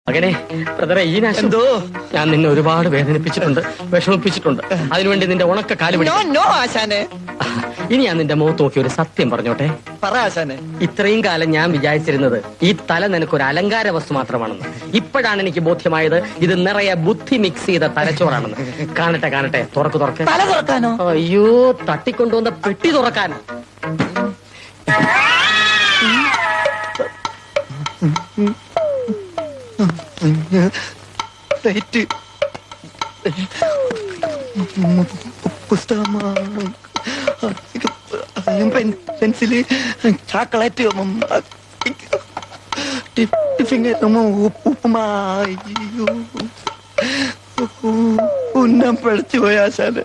അങ്ങനെ ബ്രദറെ ഈ നാശം എന്തോ ഞാൻ നിന്നെ ഒരുപാട് വേദനിപ്പിച്ചിട്ടുണ്ട്, വിഷമിപ്പിച്ചിട്ടുണ്ട്. അതിനുവേണ്ടി നിന്റെ ഉണക്ക കാല് പിടിക്കും. നോ ആശാനെ. ഇനി ഞാൻ നിന്റെ മുഖത്ത് നോക്കി ഒരു സത്യം പറഞ്ഞോട്ടെ. പറ ആശാനെ. ഇത്രയും കാലം ഞാൻ വിചാരിച്ചിരുന്നത് ഈ തല നിനക്കൊരു അലങ്കാര വസ്തു മാത്രമാണെന്ന്. ഇപ്പോഴാണ് എനിക്ക് ബോധ്യമായത് ഇത് നിറയെ ബുദ്ധി മിക്സ് ചെയ്ത തലച്ചോറാണെന്ന്. കാണട്ടെ കാണട്ടെ, തുറക്ക് തുറക്ക്. തല തുറക്കാനോ? അയ്യോ, തട്ടിക്കൊണ്ടുവന്ന പെട്ടി തുറക്കാൻ. പുസ്തകം, പെൻസില്, ചോക്ലേറ്റ്, ഉപ്പുമായി ഉന്നം പിഴച്ചു പോയ ആശാന്.